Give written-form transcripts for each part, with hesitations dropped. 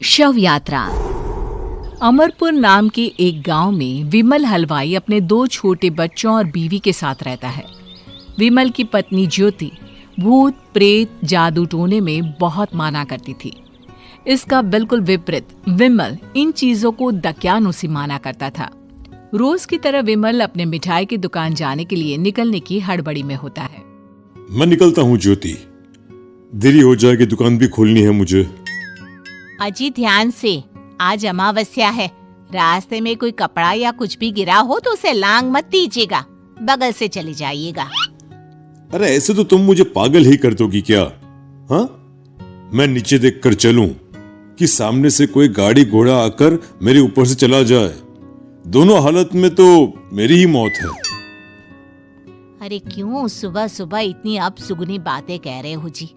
शव यात्रा। अमरपुर नाम के एक गांव में विमल हलवाई अपने 2 छोटे बच्चों और बीवी के साथ रहता है। विमल की पत्नी ज्योति भूत प्रेत जादू टोने में बहुत माना करती थी। इसका बिल्कुल विपरीत विमल इन चीजों को दक्यानुसी माना करता था। रोज की तरह विमल अपने मिठाई की दुकान जाने के लिए निकलने की हड़बड़ी में होता है। मैं निकलता हूँ ज्योति, देरी हो जाएगी, दुकान भी खोलनी है मुझे। अजी ध्यान से, आज अमावस्या है। रास्ते में कोई कपड़ा या कुछ भी गिरा हो तो उसे लांग मत दीजिएगा, बगल से चले जाइएगा। अरे ऐसे तो तुम मुझे पागल ही कर दोगी क्या? हाँ, मैं नीचे देखकर चलूं कि सामने से कोई गाड़ी घोड़ा आकर मेरे ऊपर से चला जाए? दोनों हालत में तो मेरी ही मौत है। अरे क्यों सुबह सुबह इतनी अपसुगनी बातें कह रहे हो जी?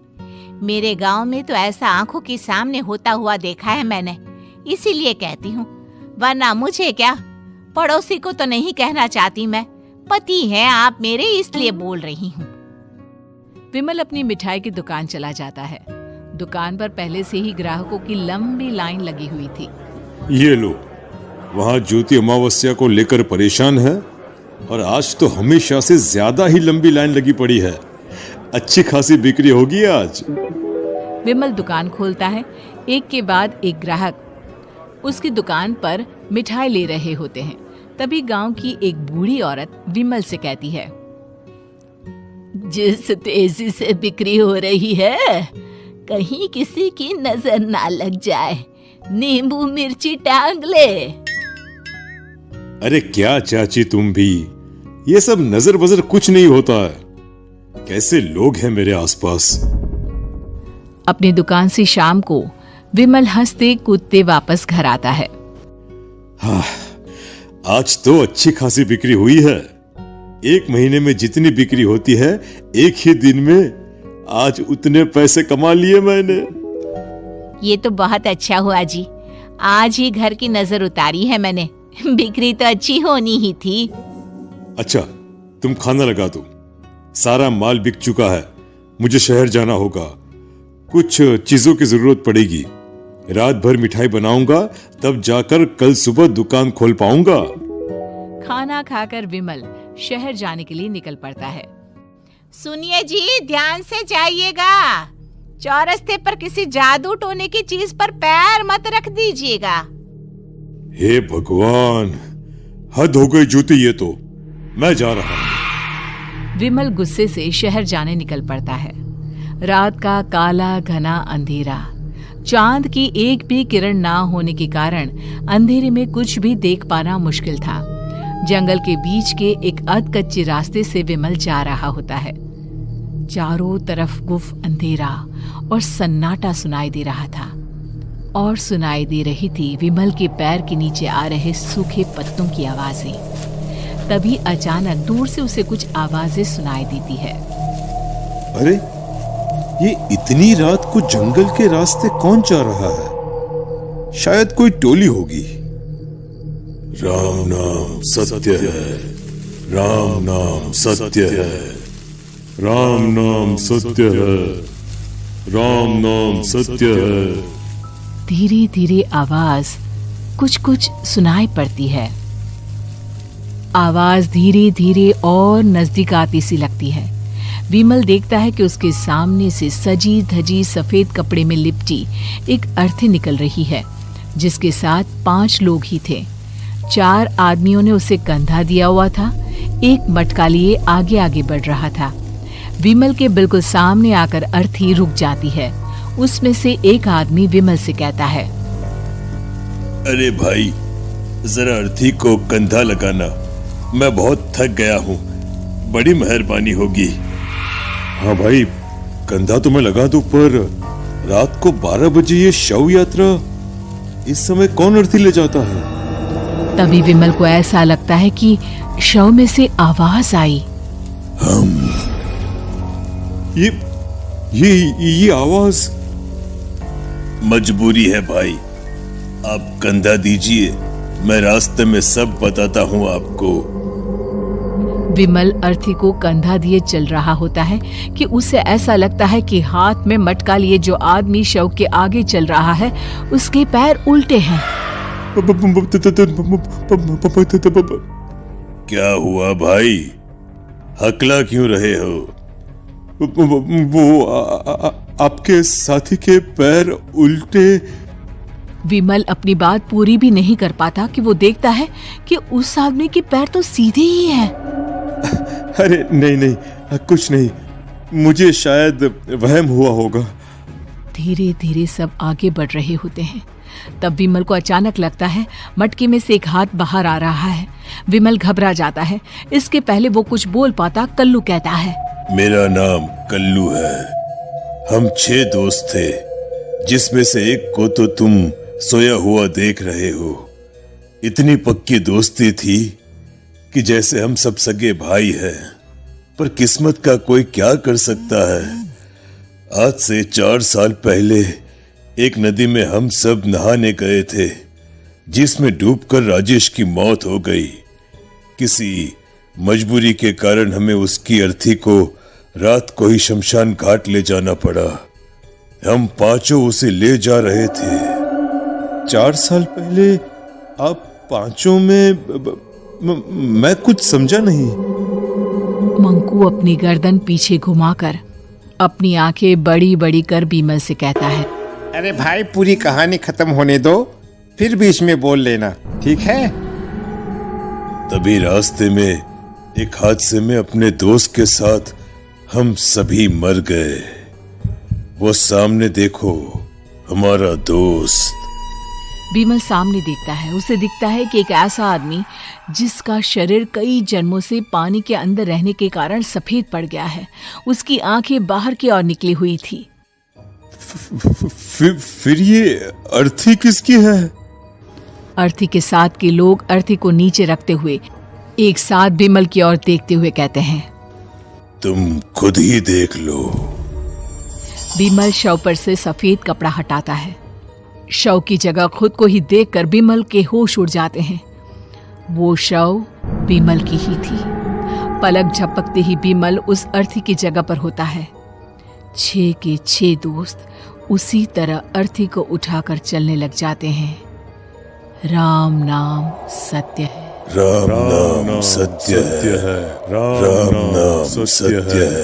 मेरे गांव में तो ऐसा आंखों के सामने होता हुआ देखा है मैंने, इसीलिए कहती हूँ, वरना मुझे क्या, पड़ोसी को तो नहीं कहना चाहती मैं। पति हैं आप मेरे, इसलिए बोल रही हूँ। विमल अपनी मिठाई की दुकान चला जाता है। दुकान पर पहले से ही ग्राहकों की लंबी लाइन लगी हुई थी। ये लो, वहाँ ज्योति अमावस्या को लेकर परेशान है और आज तो हमेशा से ज्यादा ही लंबी लाइन लगी पड़ी है। अच्छी खासी बिक्री होगी आज। विमल दुकान खोलता है। एक के बाद एक ग्राहक उसकी दुकान पर मिठाई ले रहे होते हैं। तभी गांव की एक बूढ़ी औरत विमल से कहती है, जिस तेजी से बिक्री हो रही है, कहीं किसी की नजर ना लग जाए, नींबू मिर्ची टांग ले। अरे क्या चाची तुम भी, ये सब नजर बजर कुछ नहीं होता है। कैसे लोग हैं मेरे आसपास। अपनी दुकान से शाम को विमल हंसते कूदते वापस घर आता है। हाँ, आज तो अच्छी खासी बिक्री हुई है। एक महीने में जितनी बिक्री होती है, एक ही दिन में आज उतने पैसे कमा लिए मैंने। ये तो बहुत अच्छा हुआ जी, आज ही घर की नजर उतारी है मैंने। बिक्री तो अच्छी होनी ही थी। अच्छा, तुम खाना लगा दो, सारा माल बिक चुका है। मुझे शहर जाना होगा, कुछ चीजों की जरूरत पड़ेगी। रात भर मिठाई बनाऊंगा, तब जाकर कल सुबह दुकान खोल पाऊंगा। खाना खाकर विमल शहर जाने के लिए निकल पड़ता है। सुनिए जी, ध्यान से जाइएगा। चौरस्ते पर किसी जादू टोने की चीज पर पैर मत रख दीजिएगा। हे भगवान, हद हो गई ज्योति, ये तो मैं जा रहा हूं। विमल गुस्से से शहर जाने निकल पड़ता है। रात का काला घना अंधेरा, चांद की एक भी किरण ना होने के कारण अंधेरे में कुछ भी देख पाना मुश्किल था। जंगल के बीच के एक अधकच्चे रास्ते से विमल जा रहा होता है। चारों तरफ गुफ अंधेरा और सन्नाटा सुनाई दे रहा था, और सुनाई दे रही थी विमल के पैर के नीचे आ रहे सूखे पत्तों की आवाजें। तभी अचानक दूर से उसे कुछ आवाजें सुनाई देती है। अरे, ये इतनी रात को जंगल के रास्ते कौन जा रहा है? शायद कोई टोली होगी। राम नाम सत्य है, राम नाम सत्य है, राम नाम सत्य है, राम नाम सत्य है। धीरे धीरे आवाज कुछ कुछ सुनाई पड़ती है। आवाज धीरे धीरे और नजदीक आती सी लगती है। विमल देखता है कि उसके सामने से सजी धजी सफेद कपड़े में लिपटी एक अर्थी निकल रही है, जिसके साथ 5 लोग ही थे। 4 आदमियों ने उसे कंधा दिया हुआ था। एक मटका लिए आगे आगे बढ़ रहा था। विमल के बिल्कुल सामने आकर अर्थी रुक जाती है। उसमें से एक आदमी विमल से कहता है, अरे भाई, जरा अर्थी को कंधा लगाना, मैं बहुत थक गया हूँ, बड़ी मेहरबानी होगी। हाँ भाई, कंधा तो मैं लगा दूं, पर रात को 12 बजे ये शव यात्रा, इस समय कौन अर्थी ले जाता है? तभी विमल को ऐसा लगता है कि शव में से आवाज आई, ये आवाज। मजबूरी है भाई, आप कंधा दीजिए, मैं रास्ते में सब बताता हूँ आपको। विमल अर्थी को कंधा दिए चल रहा होता है कि उसे ऐसा लगता है कि हाथ में मटका लिए जो आदमी शव के आगे चल रहा है उसके पैर उल्टे हैं। क्या हुआ भाई, हकला क्यों रहे हो? वो आपके साथी के पैर उल्टे। विमल अपनी बात पूरी भी नहीं कर पाता कि वो देखता है कि उस आदमी के पैर तो सीधे ही हैं। अरे नहीं, कुछ नहीं, मुझे शायद वहम हुआ होगा। धीरे धीरे सब आगे बढ़ रहे होते हैं। तब विमल को अचानक लगता है मटके में से एक हाथ बाहर आ रहा है। विमल घबरा जाता है। इसके पहले वो कुछ बोल पाता, कल्लू कहता है, मेरा नाम कल्लू है। हम 6 दोस्त थे, जिसमें से एक को तो तुम सोया हुआ देख रहे हो। इतनी पक्की दोस्ती थी कि जैसे हम सब सगे भाई हैं। पर किस्मत का कोई क्या कर सकता है। आज से 4 साल पहले एक नदी में हम सब नहाने गए थे, जिसमें डूबकर राजेश की मौत हो गई। किसी मजबूरी के कारण हमें उसकी अर्थी को रात को ही शमशान घाट ले जाना पड़ा। हम 5 उसे ले जा रहे थे। 4 साल पहले आप 5 में मैं कुछ समझा नहीं। मंकू अपनी गर्दन पीछे घुमाकर अपनी आंखें बड़ी बड़ी कर विमल से कहता है, अरे भाई, पूरी कहानी खत्म होने दो, फिर बीच में बोल लेना, ठीक है? तभी रास्ते में एक हादसे में अपने दोस्त के साथ हम सभी मर गए। वो सामने देखो, हमारा दोस्त। विमल सामने देखता है। उसे दिखता है कि एक ऐसा आदमी जिसका शरीर कई जन्मों से पानी के अंदर रहने के कारण सफेद पड़ गया है। उसकी आंखें बाहर की ओर निकली हुई थी। फिर ये अर्थी किसकी है? अर्थी के साथ के लोग अर्थी को नीचे रखते हुए एक साथ विमल की ओर देखते हुए कहते हैं, तुम खुद ही देख लो। विमल शव पर से सफेद कपड़ा हटाता है। शव की जगह खुद को ही देखकर विमल के होश उड़ जाते हैं। वो शव विमल की ही थी। पलक झपकते ही विमल उस अर्थी की जगह पर होता है। 6 के 6 दोस्त उसी तरह अर्थी को उठाकर चलने लग जाते हैं। राम नाम सत्य है। राम नाम सत्य है। राम नाम सत्य है।